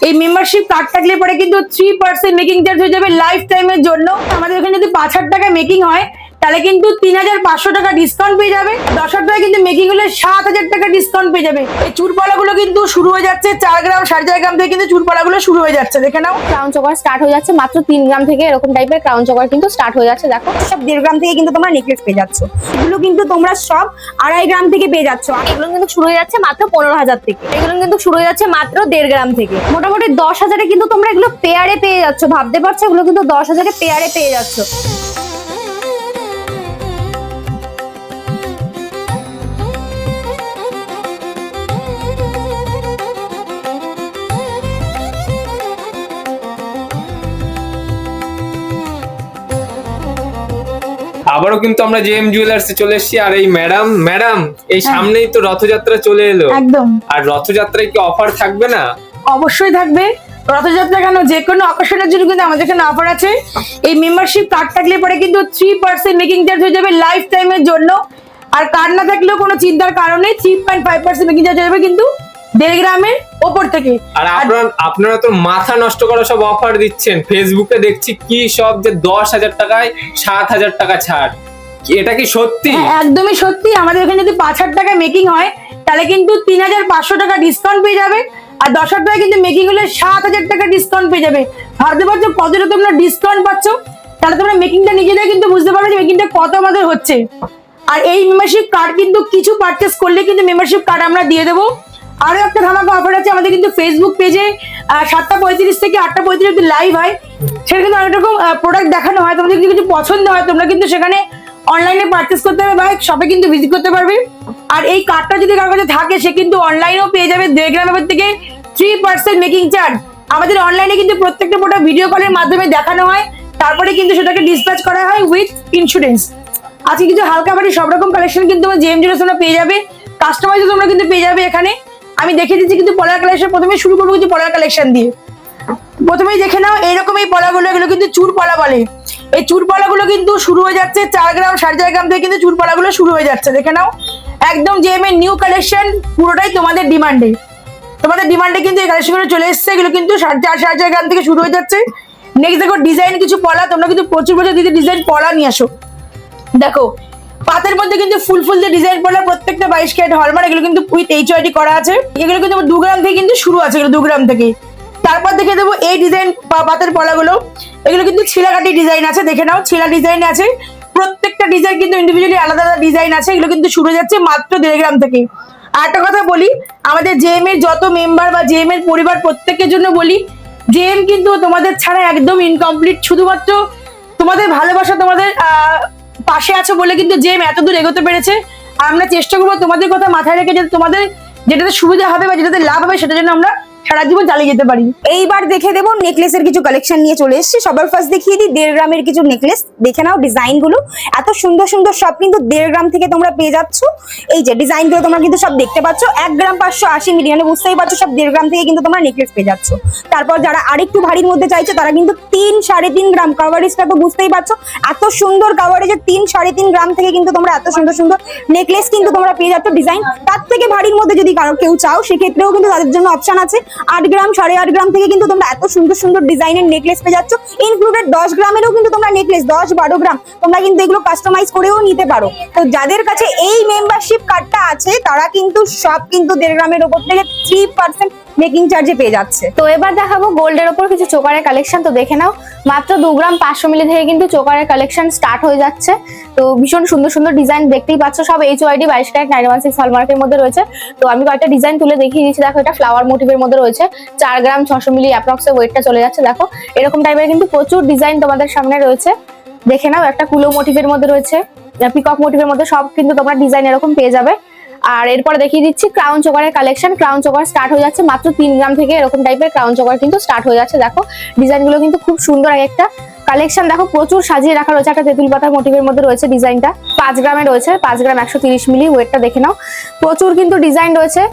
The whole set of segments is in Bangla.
এই মেম্বারশিপ কার্ড থাকলে পরে কিন্তু 3% মেকিং চার্জ হয়ে যাবে লাইফ টাইমের জন্য। আমাদের এখানে যদি 5,000 টাকা মেকিং হয় তাহলে কিন্তু 3,500 টাকা ডিসকাউন্ট পেয়ে যাবে। 10,000 টাকা কিন্তু মেকিং হলে 7,000 টাকা ডিসকাউন্ট পেয়ে যাবে। এই চুরপালাগুলো কিন্তু শুরু হয়ে যাচ্ছে 4 গ্রাম 4.5 গ্রাম থেকে কিন্তু চুরপালাগুলো শুরু হয়ে যাচ্ছে। দেখে নাও, ক্রাউন চকার স্টার্ট হয়ে যাচ্ছে মাত্র 3 গ্রাম থেকে। এরকম টাইপের ক্রাউন চকার কিন্তু স্টার্ট হয়ে যাচ্ছে। দেখো সব 1.5 গ্রাম থেকে কিন্তু তোমরা নেকলেস পেয়ে যাচ্ছ। এগুলো কিন্তু তোমরা সব 2.5 গ্রাম থেকে পেয়ে যাচ্ছ। এগুলো কিন্তু শুরু হয়ে যাচ্ছে মাত্র 15,000 থেকে। এগুলো কিন্তু শুরু হয়ে যাচ্ছে মাত্র 1.5 গ্রাম থেকে। মোটামুটি 10,000 এ কিন্তু তোমরা এগুলো পেয়ারে পেয়ে যাচ্ছ। ভাবতে পারছো, এগুলো কিন্তু 10,000 এ পেয়ারে পেয়ে যাচ্ছ। আবারও কিন্তু আমরা জেএম জুয়েলার্সে চলে এসেছি। আর এই ম্যাডাম এই সামনেই তো রথযাত্রা চলে এলো। একদম। আর রথযাত্রায় কি অফার থাকবে না? অবশ্যই থাকবে। রথযাত্রা কেন, যে কোনো অকেশনের জন্য কিন্তু আমাদের এখানে অফার আছে। এই মেম্বারশিপ কার্ড থাকলে পরে কিন্তু 3% মেকিং চার্জ হয়ে যাবে লাইফ টাইমের জন্য। আর কার্ড না থাকলেও কোনো চিন্তার কারণে 3.5% মেকিং চার্জ হয়ে যাবে কিন্তু 1.5 গ্রামের ওপর থেকে। আর আপনারা তো মাথা নষ্ট করা সব অফার দিচ্ছেন। ফেসবুকে দেখছি কি সব যে 10,000 টাকায় 7,000 টাকা ছাড়। এটা কি সত্যি? একদমই সত্যি। আমাদের এখানে যদি 5,000 টাকা মেকিং হয় তাহলে কিন্তু 3,500 টাকা ডিসকাউন্ট পেয়ে যাবে। আর 10,000 টাকা কিন্তু মেকিং হলে 7,000 টাকা ডিসকাউন্ট পেয়ে যাবে। ভাবতে পারছো কতটা তোমরা ডিসকাউন্ট পাচ্ছ? তাহলে তোমরা মেকিংটা নিজেরাই কিন্তু বুঝতে পারবে যে মেকিংটা কত আমাদের হচ্ছে। আর এই মেম্বারশিপ কার্ড কিন্তু কিছু পারচেস করলে কিন্তু মেম্বারশিপ কার্ড আমরা দিয়ে দেবো। আরো একটা ধামাকা অফার আছে আমাদের কিন্তু ফেসবুক পেজে 7:35 থেকে 8:35 লাইভ হয়। সেটা কিন্তু অনেক রকম প্রোডাক্ট দেখানো হয়। তোমাদের যদি কিছু পছন্দ হয় তোমরা কিন্তু সেখানে অনলাইনে পারচেস করতে পারবে বা শপে কিন্তু ভিজিট করতে পারবে। আর এই কার্ডটা যদি কারোর কাছে থাকে সে কিন্তু অনলাইনেও পেয়ে যাবে 1.5 গ্রামের থেকে 3% মেকিং চার্জ। আমাদের অনলাইনে কিন্তু প্রত্যেকটা প্রোডাক্ট ভিডিও কলের মাধ্যমে দেখানো হয়, তারপরে কিন্তু সেটাকে ডিসপ্যাচ করা হয় উইথ ইন্স্যুরেন্স। আজকে কিন্তু হালকা বাড়ি সব রকম কালেকশন কিন্তু তোমার জেএম জুয়েলার্স তোমরা পেয়ে যাবে। কাস্টমাইজও তোমরা কিন্তু পেয়ে যাবে এখানে। আমি দেখিয়ে দিচ্ছি কিন্তু পলার কালেকশন। প্রথমে শুরু করবো কিন্তু পলার কালেকশন দিয়ে। প্রথমেই দেখে নাও, এইরকম এই পলাগুলো, এগুলো কিন্তু চুরপলা বলে। এই চুরপলাগুলো কিন্তু শুরু হয়ে যাচ্ছে 4 গ্রাম 4.5 গ্রাম থেকে কিন্তু চুরপলাগুলো শুরু হয়ে যাচ্ছে। দেখে নাও, একদম জেএম এর নিউ কালেকশন, পুরোটাই তোমাদের ডিমান্ডে। তোমাদের ডিমান্ডে কিন্তু এই কালেকশনগুলো চলে এসেছে। এগুলো কিন্তু 4.5 গ্রাম থেকে শুরু হয়ে যাচ্ছে। নেক্সট দেখো ডিজাইন কিছু পলা। তোমরা কিন্তু প্রচুর দিদি ডিজাইন পলা নিয়ে আসো। দেখো পাতের মধ্যে কিন্তু ফুল দিয়ে ডিজাইন পলা, প্রত্যেকটা 22 ক্যারেট হলমার্ক। এগুলো কিন্তু উইথ HYD করা আছে। এগুলো কিন্তু 2 গ্রাম থেকে কিন্তু শুরু আছে, এগুলো 2 গ্রাম থেকে। তারপর দেখে দেবো এই ডিজাইন পাতের পলাগুলো। এগুলো কিন্তু ছিলাকাটি ডিজাইন আছে। দেখে নাও, ছিলা ডিজাইন আছে। প্রত্যেকটা ডিজাইন কিন্তু ইন্ডিভিজুয়ালি আলাদা আলাদা ডিজাইন আছে। এগুলো কিন্তু শুরু হয়ে যাচ্ছে মাত্র 1.5 গ্রাম থেকে। আর একটা কথা বলি, আমাদের জেএম এর যত মেম্বার বা জেএম এর পরিবার প্রত্যেকের জন্য বলি, জেএম কিন্তু তোমাদের ছাড়া একদম ইনকমপ্লিট। শুধুমাত্র তোমাদের ভালোবাসা, তোমাদের পাশে আছে বলে কিন্তু জেএম এত দূর এগোতে পেরেছে। আর আমরা চেষ্টা করবো তোমাদের কথা মাথায় রেখে যাতে তোমাদের যেটাতে সুবিধা হবে বা যেটাতে লাভ হবে সেটার জন্য আমরা সারা জীবন চালিয়ে যেতে পারি। এইবার দেখে দেবো নেকলেসের কিছু কালেকশন নিয়ে চলে এসেছি। সবার ফার্স্ট দেখিয়ে দিই 1.5 গ্রামের কিছু নেকলেস। দেখে নাও ডিজাইন গুলো, এত সুন্দর সুন্দর সব কিন্তু 1.5 গ্রাম থেকে তোমরা পেয়ে যাচ্ছ। এই যে ডিজাইন গুলো তোমরা কিন্তু সব দেখতে পাচ্ছ। 1 গ্রাম 580 মিলিয়নে বুঝতেই পারছো সব 1.5 গ্রাম থেকে কিন্তু তোমরা নেকলেস পেয়ে যাচ্ছ। তারপর যারা আরেকটু ভারীর মধ্যে চাইছো তারা কিন্তু 3-3.5 গ্রাম কাভারেজটা তো বুঝতেই পারছো। এত সুন্দর কাভারেজে 3-3.5 গ্রাম থেকে কিন্তু তোমরা এত সুন্দর সুন্দর নেকলেস কিন্তু তোমরা পেয়ে যাচ্ছ। ডিজাইন তার থেকে ভারীর মধ্যে যদি কারো কেউ চাও সেক্ষেত্রেও কিন্তু তাদের জন্য অপশন আছে। 8 গ্রাম 8.5 গ্রাম থেকে কিন্তু তোমরা এত সুন্দর সুন্দর ডিজাইনের নেকলেস পেয়ে যাচ্ছ। ইনক্লুডেড 10 গ্রামেরও কিন্তু তোমরা নেকলেস, 10-12 গ্রাম তোমরা কিন্তু এগুলো কাস্টমাইজ করেও নিতে পারো। তো যাদের কাছে এই মেম্বারশিপ কার্ডটা আছে তারা কিন্তু সব কিন্তু 1.5 গ্রামের উপর থেকে 3% মেকিং চার্জে পেয়ে যাচ্ছে। তো এবার দেখাবো গোল্ডের ওপর কিছু চোকারের কালেকশন। তো দেখে নাও, মাত্র 2 গ্রাম 500 মিলি থেকে কিন্তু চোকারের কালেকশন স্টার্ট হয়ে যাচ্ছে। তো ভীষণ সুন্দর সুন্দর ডিজাইন দেখতেই পাচ্ছ। সব HYD 22 ক্যারেট 916 হলমার্কের মধ্যে রয়েছে। তো আমি কয়েকটা ডিজাইন তুলে দেখিয়ে দিচ্ছি। দেখো এটা ফ্লাওয়ার মোটিভের মধ্যে রয়েছে। 4 গ্রাম 600 মিলি অ্যাপ্রক্সে ওয়েটটা চলে যাচ্ছে। দেখো এরকম টাইপের কিন্তু প্রচুর ডিজাইন তোমাদের সামনে রয়েছে। দেখে নাও, একটা কুলো মোটিভের মধ্যে রয়েছে, পিকক মোটিভের মধ্যে সব কিন্তু তোমরা ডিজাইন এরকম পেয়ে যাবে। আর এরপরে দেখিয়ে দিচ্ছি ক্রাউন চোকারের কালেকশন। ক্রাউন চোকার স্টার্ট হয়ে যাচ্ছে মাত্র 3 গ্রাম থেকে। এরকম টাইপের ক্রাউন চোকার কিন্তু স্টার্ট হয়ে যাচ্ছে। দেখো ডিজাইনগুলো কিন্তু খুব সুন্দর একটা কালেকশন। দেখো প্রচুর সাজিয়ে রাখা রয়েছে। একটা তেঁতুল পাতার মোটিভের মধ্যে রয়েছে ডিজাইনটা। 5 গ্রামে রয়েছে, 5 গ্রাম 130 মিলি ওয়েটটা দেখে নাও। প্রচুর কিন্তু ডিজাইন রয়েছে।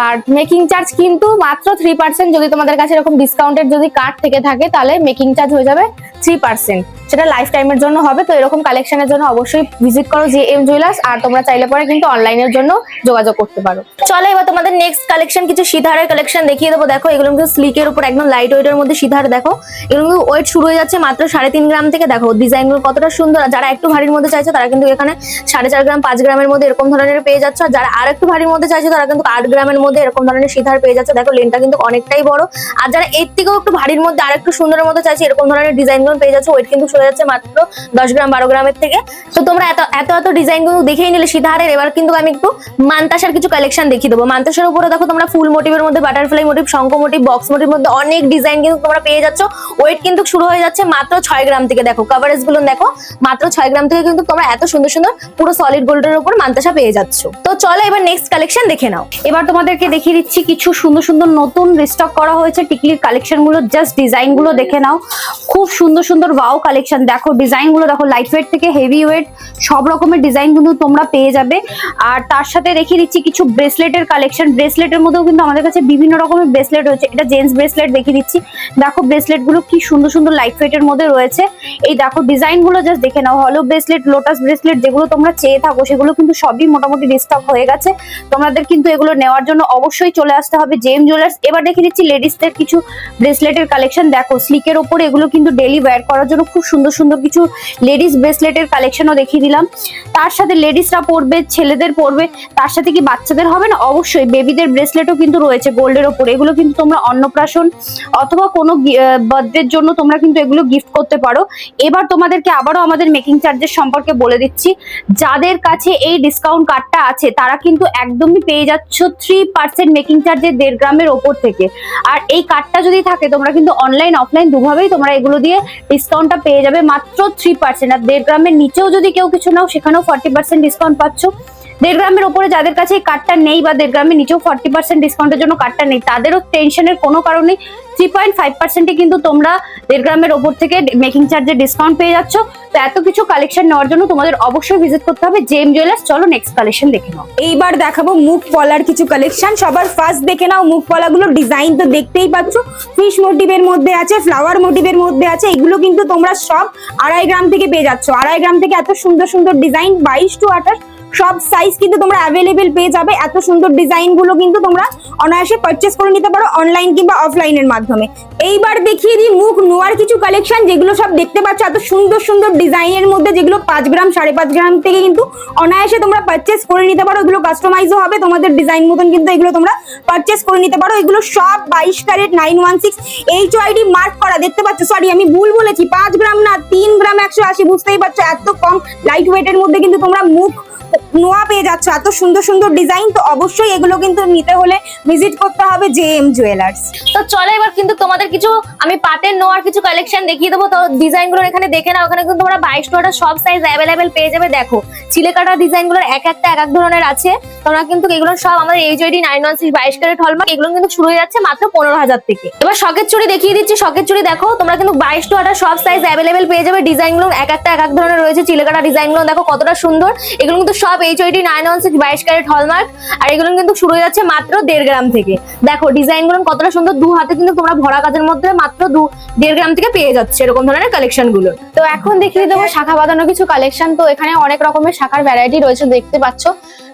আর মেকিং চার্জ কিন্তু মাত্র 3%। যদি তোমাদের কাছে এরকম ডিসকাউন্টেড যদি কার্ড থেকে থাকে তাহলে মেকিং চার্জ হয়ে যাবে 3%, সেটা লাইফ টাইমের জন্য হবে। তো এরকম কালেকশনের জন্য অবশ্যই ভিজিট করো জেএম জুয়েলার্স, আর তোমরা চাইলে পরে কিন্তু অনলাইনের জন্য যোগাযোগ করতে পারো। চলো এবার তোমাদের নেক্সট কালেকশন কিছু সীতাহারের কালেকশন দেখিয়ে দেবো। দেখো এগুলো কিন্তু স্লিকের উপর একদম লাইট ওয়েটের মধ্যে সীতাহার। দেখো এগুলো কিন্তু ওয়েট শুরু হয়ে যাচ্ছে মাত্র 3.5 গ্রাম থেকে। দেখো ডিজাইনগুলো কতটা সুন্দর। আর যারা একটু ভারীর মধ্যে চাইছো তারা কিন্তু এখানে 4.5 গ্রাম 5 গ্রামের মধ্যে এরকম ধরনের পেয়ে যাচ্ছে। আর যারা আর একটু ভারীর মধ্যে চাইছো তারা কিন্তু 8 গ্রামের মধ্যে এরকম ধরনের সীতাহার পেয়ে যাচ্ছে। দেখো লেনটা কিন্তু অনেকটাই বড়। আর যারা এর থেকেও একটু ভারীর মধ্যে আর একটু সুন্দরের মধ্যে চাইছে এরকম ধরনের ডিজাইনগুলো পেয়ে যাচ্ছে। ওয়েট কিন্তু শুরু যাচ্ছে মাত্র 10 গ্রাম 12 গ্রামের থেকে। তো তোমরা এত ডিজাইনগুলো দেখেই নিলে সীতাহারের। এবার কিন্তু আমি একটু মানতাসার কিছু কালেকশন দেখিয়ে দেবো। মানতাসার উপরে দেখো তোমরা ফুল মোটিভের মধ্যে, বাটারফ্লাই মোটিভ, শঙ্খ মোটিভ, বক্স মোটিভের মধ্যে অনেক ডিজাইন কিন্তু তোমরা পেয়ে যাচ্ছ। ওয়েট কিন্তু শুরু হয়ে যাচ্ছে মাত্র 6 গ্রাম থেকে। দেখো কভারেজ গুলো দেখো মাত্র 6 গ্রাম থেকে কিন্তু তোমরা এত সুন্দর সুন্দর পুরো সলিড গোল্ডের উপর মানতাসা পেয়ে যাচ্ছ। তো চলো এবার নেক্সট কালেকশন দেখে নাও। এবার তোমাদেরকে দেখিয়ে দিচ্ছি কিছু সুন্দর সুন্দর নতুন রিস্টক করা হয়েছে টিকলির কালেকশন গুলো। জাস্ট ডিজাইন গুলো দেখে নাও, খুব সুন্দর সুন্দর ওয়াও কালেকশন। দেখো ডিজাইন গুলো দেখো, লাইট ওয়েট থেকে হেভি ওয়েট সব রকমের ডিজাইন কিন্তু তোমরা পেয়ে যাবে। আর তার সাথে দেখিয়ে দিচ্ছি কিছু ব্রেসলেটের কালেকশন। ব্রেসলেটের মধ্যেও কিন্তু আমাদের কাছে বিভিন্ন রকমের ব্রেসলেট রয়েছে। এটা জেন্টস ব্রেসলেট দেখিয়ে দিচ্ছি। দেখো ব্রেসলেট গুলো কি সুন্দর সুন্দর লাইট ওয়েটের মধ্যে রয়েছে। এই দেখো ডিজাইন গুলো জাস্ট দেখে নাও। হলো ব্রেসলেট, লোটাস ব্রেসলেট যেগুলো তোমরা চেয়ে থাকো সেগুলো কিন্তু সবই মোটামুটি রিস্টক হয়ে গেছে। তোমাদের কিন্তু এগুলো নেওয়ার জন্য অবশ্যই চলে আসতে হবে জেএম জুয়েলার্স। এবার দেখে দিচ্ছি লেডিসদের কিছু ব্রেসলেটের কালেকশন। দেখো স্লিকের ওপরে এগুলো কিন্তু ডেইলি ওয়্যার করার জন্য খুব সুন্দর সুন্দর কিছু লেডিস ব্রেসলেটের কালেকশনও দেখিয়ে দিলাম। তার সাথে লেডিসরা পরবে, ছেলেদের পরবে, তার সাথে কি বাচ্চাদের হবে না? অবশ্যই বেবিদের ব্রেসলেটও কিন্তু রয়েছে গোল্ডের ওপরে। এগুলো কিন্তু তোমরা অন্নপ্রাশন অথবা কোনো বার্থডের জন্য তোমরা কিন্তু এগুলো গিফট করতে পারো। এবার তোমাদেরকে আবারও আমাদের মেকিং চার্জেস সম্পর্কে বলে দিচ্ছি। যাদের কাছে এই ডিসকাউন্ট কার্ডটা আছে তারা কিন্তু একদমই পেয়ে যাচ্ছ 3% মেকিং চার্জের 1.5 গ্রামের ওপর থেকে। আর এই কার্ডটা যদি থাকে তোমরা কিন্তু অনলাইন অফলাইন দুভাবেই তোমরা এগুলো দিয়ে ডিসকাউন্টটা পেয়ে যাবে মাত্র 3%। আর 1.5 গ্রামের নিচেও যদি কেউ কিছু নাও সেখানেও 40% ডিসকাউন্ট পাচ্ছ। 1.5 গ্রামের উপরে যাদের কাছে এই কার্ডটা নেই বা 1.5 গ্রামের নিচেও 40% ডিসকাউন্টের জন্য কার্ডটা নেই তাদেরও টেনশনের কোনো কারণ নেই। 3.5% কিন্তু তোমরা 1.5 গ্রামের ওপর থেকে মেকিং চার্জের ডিসকাউন্ট পেয়ে যাচ্ছ। তো এত কিছু কালেকশন নেওয়ার জন্য তোমাদের অবশ্যই ভিজিট করতে হবে জেএম জুয়েলার্স। চলো নেক্সট কালেকশন দেখে নাও। এইবার দেখাবো মুখ পলার কিছু কালেকশন। সবার ফার্স্ট দেখে নাও মুখ পলাগুলো। ডিজাইন তো দেখতেই পাচ্ছ, ফিশ মোটিভের মধ্যে আছে, ফ্লাওয়ার মোটিভের মধ্যে আছে। এগুলো কিন্তু তোমরা সব 2.5 গ্রাম থেকে পেয়ে যাচ্ছ। 2.5 গ্রাম থেকে এত সুন্দর সুন্দর ডিজাইন 22 to 28 সব সাইজ কিন্তু তোমরা অ্যাভেলেবেল পেয়ে যাবে। এত সুন্দর ডিজাইন গুলো কিন্তু তোমরা অনায়াসে পারচেস করে নিতে পারো অনলাইন কিংবা অফলাইনের মাধ্যমে। এইবার দেখিয়ে দিই মুখ নোয়ার কিছু কালেকশন, যেগুলো সব দেখতে পাচ্ছ এত সুন্দর সুন্দর ডিজাইনের মধ্যে, যেগুলো 5 গ্রাম 5.5 গ্রাম থেকে কিন্তু অনায়াসে তোমরা পারচেস করে নিতে পারো। এগুলো কাস্টমাইজও হবে তোমাদের ডিজাইন মতন, কিন্তু এগুলো তোমরা পারচেস করে নিতে পারো। এগুলো সব 22 ক্যারেট 916 HYD মার্ক করা দেখতে পাচ্ছ। সরি আমি ভুল বলেছি, 5 গ্রাম না 3 গ্রাম 180। বুঝতেই পারছো এত কম লাইট ওয়েটের মধ্যে কিন্তু তোমরা মুখ নোয়া পেয়ে যাচ্ছ। এত সুন্দর সুন্দর ডিজাইন, তো অবশ্যই এগুলো কিন্তু নিতে হলে ভিজিট করতে হবে জেএম জুয়েলার্স। তো চলো এবার কিন্তু তোমাদের কিছু আমি পাটের নোয়ার কিছু কালেকশন দেখিয়ে দেবো। তো ডিজাইনগুলো এখানে দেখে নাও। ওখানে কিন্তু তোমরা 22 to 28 সব সাইজ অ্যাভেলেবেল পেয়ে যাবে। দেখো চিলে কাটা ডিজাইনগুলোর এক একটা এক এক ধরনের আছে। তোমরা কিন্তু এগুলো সব আমাদের HYD 916 22 ক্যারেট হলমার্ক। এগুলো কিন্তু শুরু হয়ে যাচ্ছে মাত্র 15,000 থেকে। এবার শখের চুড়ি দেখিয়ে দিচ্ছি। শখের চুড়ি দেখো তোমরা কিন্তু 22 to 28 সব সাইজ অ্যাভেলেবেল পেয়ে যাবে। ডিজাইনগুলো এক একটা এক এক ধরনের রয়েছে। চিলে কাটা ডিজাইনগুলো দেখো কতটা সুন্দর। এগুলো কিন্তু সব HYD 916 22 ক্যারেট হলমার্ক। আর এগুলো কিন্তু শুরু হয়ে যাচ্ছে মাত্র 1.5 গ্রাম থেকে। দেখো ডিজাইনগুলো কতটা সুন্দর। দু হাতে কিন্তু তোমরা ভরা কাজের মধ্যে মাত্র 1.5 গ্রাম থেকে পেয়ে যাচ্ছে এরকম ধরনের কালেকশন গুলো। তো এখন দেখিয়ে দেবো শাখা বাঁধানো কিছু কালেকশন। তো এখানে অনেক রকমের শাখার ভ্যারাইটি রয়েছে দেখতে পাচ্ছ।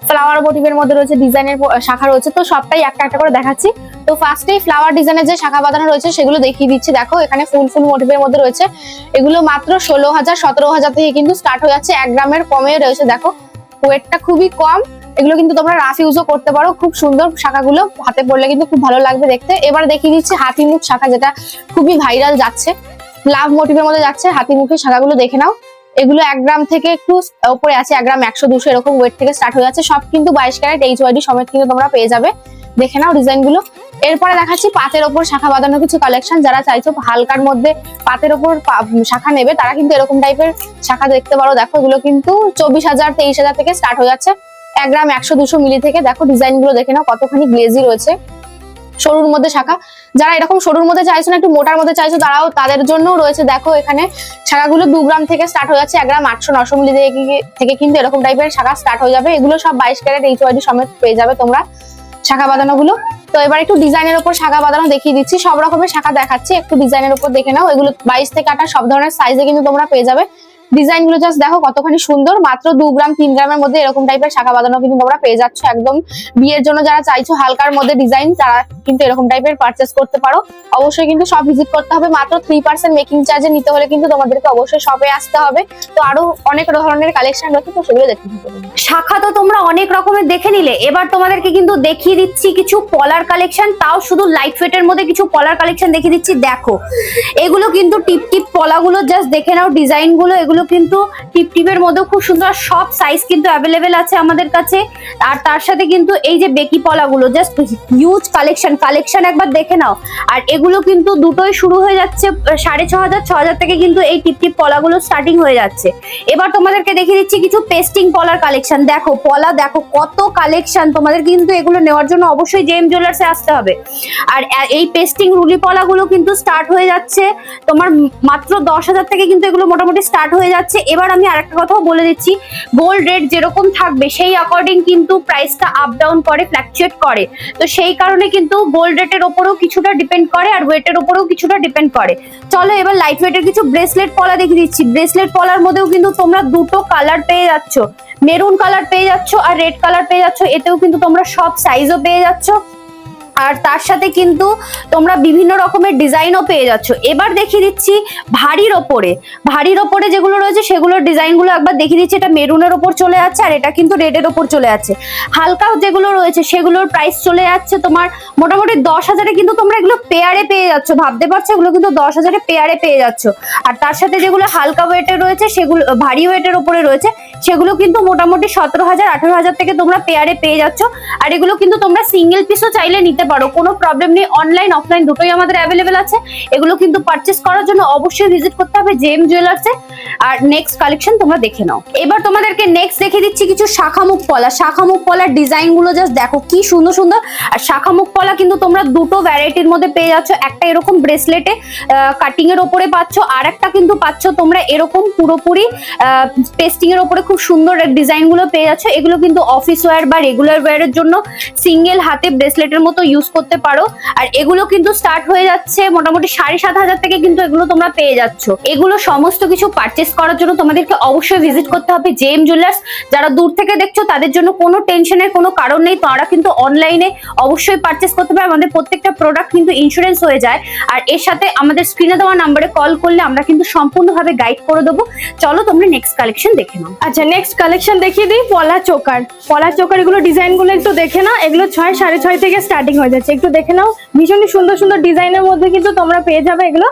ফ্লাওয়ার মোটিভের মধ্যে রয়েছে, ডিজাইনের শাখা রয়েছে। তো সবটাই একটা একটা করে দেখাচ্ছি। তো ফার্স্টেই ফ্লাওয়ার ডিজাইনের যে শাখা বাঁধানো রয়েছে সেগুলো দেখিয়ে দিচ্ছি। দেখো এখানে ফুল মোটিভের মধ্যে রয়েছে। এগুলো মাত্র 16,000 17,000 থেকে কিন্তু স্টার্ট হয়ে যাচ্ছে। 1 গ্রামের কমে রয়েছে। দেখো ওয়েটটা খুবই কম। এগুলো কিন্তু তোমরা রাফ ইউজও করতে পারো। খুব সুন্দর শাখাগুলো, হাতে পড়লে কিন্তু খুব ভালো লাগবে দেখতে। এবার দেখিয়ে দিচ্ছি হাতিমুখ শাখা, যেটা খুবই ভাইরাল যাচ্ছে। লাভ মোটিভের মধ্যে যাচ্ছে হাতিমুখের শাখাগুলো দেখে নাও। এগুলো 1 গ্রাম থেকে একটু উপরে আছে, 1 গ্রাম 100 200 এরকম ওয়েট থেকে স্টার্ট হয়ে যাচ্ছে। সব কিন্তু 22 ক্যারেট HYD সমেত কিন্তু তোমরা পেয়ে যাবে। দেখে নাও ডিজাইন গুলো। এরপরে দেখাচ্ছি পাতের ওপর শাখা বাঁধানো কিছু কালেকশন। যারা চাইছো হালকার মধ্যে পাতের ওপর শাখা নেবে তারা কিন্তু এরকম টাইপের শাখা দেখতে পারো। দেখো এগুলো কিন্তু 24,000 23,000 থেকে স্টার্ট হয়ে যাচ্ছে। 1 গ্রাম 100 200 মিলি থেকে। দেখো ডিজাইন গুলো দেখে নাও কতখানি গ্লেজি রয়েছে। সরুর মধ্যে শাখা, যারা এরকম সরুর মধ্যে চাইছো না একটু মোটার মধ্যে চাইছো তাদের জন্য রয়েছে। দেখো এখানে শাখাগুলো 2 গ্রাম থেকে স্টার্ট হয়ে যাচ্ছে। 1 গ্রাম 800 900 মিলি থেকে কিন্তু এরকম টাইপের শাখা স্টার্ট হয়ে যাবে। এগুলো সব 22 ক্যারেট HYD সমেত পেয়ে যাবে তোমরা। শাখা বাঁধানো গুলো। তো এবার একটু ডিজাইনের উপর শাখা বাঁধানো দেখিয়ে দিচ্ছি, সব রকমের শাখা দেখাচ্ছি, একটু ডিজাইনের উপর দেখে নাও। এগুলো 22 থেকে 28 সব ধরনের সাইজে কিন্তু তোমরা পেয়ে যাবে। ডিজাইন গুলো জাস্ট দেখো কতখানি সুন্দর, মাত্র 2 গ্রাম 3 গ্রামের মধ্যে এরকম টাইপের শাখা বাঁধানো কিন্তু তোমরা পেয়ে যাচ্ছ। একদম বিয়ের জন্য যারা চাইছো হালকার মধ্যে ডিজাইন, তারা কিন্তু এরকম টাইপের পারচেস করতে পারো। অবশ্যই কিন্তু সব ভিজিট করতে হবে, মাত্র 3% মেকিং চার্জে নিতে হলে কিন্তু তোমাদেরকে অবশ্যই শপে আসতে হবে। তো আরো অনেক ধরনের কালেকশন রয়েছে, তো সেগুলো দেখতে হবে। শাখা তো তোমরা অনেক রকমের দেখে নিলে, এবার তোমাদেরকে কিন্তু দেখিয়ে দিচ্ছি কিছু পলার কালেকশন, তাও শুধু লাইট ওয়েটের মধ্যে কিছু পলার কালেকশন দেখিয়ে দিচ্ছি। দেখো এগুলো কিন্তু টিপ টিপ পলাগুলো জাস্ট দেখে নাও, ডিজাইন গুলো এগুলো কিন্তু টিপ টিপের মধ্যে খুব সুন্দর, সব সাইজ কিন্তু অ্যাভেলেবেল আছে আমাদের কাছে। আর তার সাথে কিন্তু এই যে বেকি পলাগুলো জাস্ট হিউজ কালেকশন একবার দেখে নাও। আর এগুলো কিন্তু দুটোই শুরু হয়ে যাচ্ছে 6500 6000 থেকে কিন্তু এই টিপ টিপ পলাগুলো স্টার্টিং হয়ে যাচ্ছে। এবার তোমাদেরকে দেখিয়ে দিচ্ছি কিছু পেস্টিং পলার কালেকশন। দেখো পলা দেখো কত কালেকশন, তোমাদের কিন্তু এগুলো নেওয়ার জন্য অবশ্যই জেম জুয়েলার্সে আসতে হবে। আর এই পেস্টিং রুলি পলাগুলো কিন্তু স্টার্ট হয়ে যাচ্ছে তোমার মাত্র 10,000 থেকে কিন্তু এগুলো মোটামুটি স্টার্ট হয়ে যাচ্ছে। এবার আমি আরেকটা কথাও বলে দিচ্ছি, গোল্ড রেট যেরকম থাকবে সেই অ্যাকর্ডিং কিন্তু প্রাইসটা আপ ডাউন করে, ফ্ল্যাকচুয়েট করে। তো সেই কারণে কিন্তু গোল্ড রেটের ওপরেও কিছুটা ডিপেন্ড করে আর ওয়েটের ওপরেও কিছুটা ডিপেন্ড করে। চলো এবার লাইট ওয়েটের কিছু ব্রেসলেট পলা দেখিয়ে দিচ্ছি। ব্রেসলেট পলার মধ্যেও কিন্তু তোমরা দুটো কালার পেয়ে যাচ্ছ, মেরুন কালার পেয়ে যাচ্ছ আর রেড কালার পেয়ে যাচ্ছ। এতেও কিন্তু তোমরা সব সাইজও পেয়ে যাচ্ছ, আর তার সাথে কিন্তু তোমরা বিভিন্ন রকমের ডিজাইনও পেয়ে যাচ্ছ। এবার দেখিয়ে দিচ্ছি ভারীর ওপরে যেগুলো রয়েছে সেগুলোর ডিজাইনগুলো একবার দেখিয়ে দিচ্ছি। এটা মেরুনের ওপর চলে যাচ্ছে আর এটা কিন্তু রেডের ওপর চলে যাচ্ছে। হালকা যেগুলো রয়েছে সেগুলোর প্রাইস চলে যাচ্ছে তোমার মোটামুটি 10,000-এ কিন্তু তোমরা এগুলো পেয়ারে পেয়ে যাচ্ছ, ভাবতে পারছো এগুলো কিন্তু 10,000-এ পেয়ারে পেয়ে যাচ্ছ। আর তার সাথে যেগুলো হালকা ওয়েটের রয়েছে সেগুলো ভারী ওয়েটের ওপরে রয়েছে সেগুলো কিন্তু মোটামুটি 17,000 18,000 থেকে তোমরা পেয়ারে পেয়ে যাচ্ছ। আর এগুলো কিন্তু তোমরা সিঙ্গেল পিসও চাইলে নিতে পারো, কোনো প্রবলেম নেই। অনলাইন অফলাইন দুটোই আমাদের অ্যাভেলেবেল আছে। এগুলো কিন্তু পারচেস করার জন্য অবশ্যই ভিজিট করতে হবে জেম জুয়েলার্সে। আর নেক্সট কালেকশন তোমরা দেখে নাও। এবার তোমাদেরকে নেক্সট দেখিয়ে দিচ্ছি কিছু শাখামুখ পলার ডিজাইন গুলো জাস্ট দেখো কি সুন্দর সুন্দর। আর শাখামুখ পলা কিন্তু তোমরা দুটো ভ্যারাইটির মধ্যে পেয়ে যাচ্ছ, একটা এরকম ব্রেসলেটে কাটিং এর ওপরে পাচ্ছ, আর একটা কিন্তু পাচ্ছ তোমরা এরকম পুরোপুরি পেস্টিং এর ওপরে খুব সুন্দর ডিজাইন গুলো পেয়ে যাচ্ছ। এগুলো কিন্তু অফিস ওয়্যার বা রেগুলার ওয়্যারের জন্য সিঙ্গেল হাতে ব্রেসলেটের মতো ইউজ করতে পারো। আর এগুলো কিন্তু স্টার্ট হয়ে যাচ্ছে মোটামুটি 7,500 থেকে কিন্তু এগুলো তোমরা পেয়ে যাচ্ছ। এগুলো সমস্ত কিছু পারচেস করার জন্য তোমাদেরকে অবশ্যই ভিজিট করতে হবে জেম জুয়েলার্স। যারা দূর থেকে দেখছো তাদের জন্য কোনো টেনশনের কোনো কারণ নেই, তারা কিন্তু অনলাইনে অবশ্যই পারচেস করতে পারে। আমাদের প্রত্যেকটা প্রোডাক্ট কিন্তু ইন্স্যুরেন্স হয়ে যায়। আর এর সাথে আমাদের স্ক্রিনে দেওয়া নাম্বারে কল করলে আমরা কিন্তু সম্পূর্ণভাবে গাইড করে দেবো। চলো তোমরা নেক্সট কালেকশন দেখে নাও। আচ্ছা নেক্সট কালেকশন দেখিয়ে দিই পলা চোকার এগুলো ডিজাইনগুলো একটু দেখে নাও। এগুলো 6 6.5 থেকে স্টার্টিং হয়ে যাচ্ছে, একটু দেখে নাও। ভীষণই সুন্দর সুন্দর ডিজাইনের মধ্যে কিন্তু তোমরা পেয়ে যাবে এগুলো,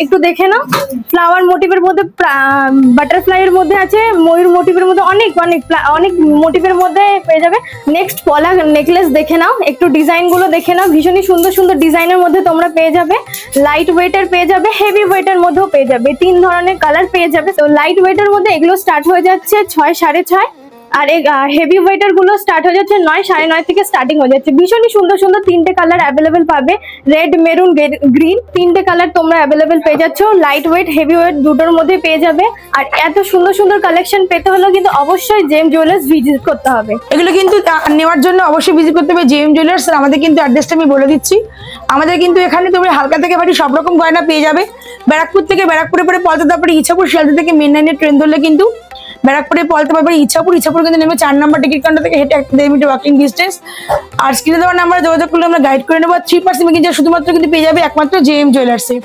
একটু দেখে নাও। ফ্লাওয়ার মোটিভের মধ্যে, বাটারফ্লাই এর মধ্যে আছে, ময়ূর মোটিভের মধ্যে অনেক মোটিভের মধ্যে পেয়ে যাবে। নেক্সট পলা নেকলেস দেখে নাও, একটু ডিজাইন গুলো দেখে নাও। ভীষণই সুন্দর সুন্দর ডিজাইনের মধ্যে তোমরা পেয়ে যাবে, লাইট ওয়েটের পেয়ে যাবে, হেভি ওয়েটের মধ্যেও পেয়ে যাবে, 3 ধরনের কালার পেয়ে যাবে। তো লাইট ওয়েটের মধ্যে এগুলো স্টার্ট হয়ে যাচ্ছে 6 6.5, আর হেভি ওয়েটার গুলো স্টার্ট হয়ে যাচ্ছে 9 9.5 থেকে স্টার্টিং হয়ে যাচ্ছে। ভীষণই সুন্দর সুন্দর 3টে কালার অ্যাভেলেবেল পাবে, রেড মেরুন গ্রিন, 3টে কালার তোমরা অ্যাভেলেবেল পেয়ে যাচ্ছ। লাইট ওয়েট হেভি ওয়েট দুটোর মধ্যে পেয়ে যাবে। আর এত সুন্দর সুন্দর কালেকশন পেতে হলে কিন্তু অবশ্যই জেম জুয়েলার্স ভিজিট করতে হবে। এগুলো কিন্তু নেওয়ার জন্য অবশ্যই ভিজিট করতে হবে জেম জুয়েলার্স। আমাদের কিন্তু অ্যাড্রেসটা আমি বলে দিচ্ছি। আমাদের কিন্তু এখানে তুমি হালকা থেকে ভারী সব রকম গয়না পেয়ে যাবে। ব্যারাকপুর থেকে, ব্যারাকপুরে পরে পলতা, তারপরে ইছাপুর, শিয়ালদা থেকে মেন লাইনের ট্রেন ধরলে কিন্তু ব্যারাকপুরে পলতে পারবে ইছাপুর কিন্তু নেমে 4 নম্বর টিকিট কাউন্টার থেকে হেঁটে 1.5 মিনিট ওয়াকিং ডিস্টেন্স। আর স্ক্রিনে দেওয়ার নাম্বারে যোগাযোগ করলে আমরা গাইড করে নেবো। 3% কিন্তু শুধুমাত্র কিন্তু পেয়ে যাবে একমাত্র জেএম জুয়েলার্সে।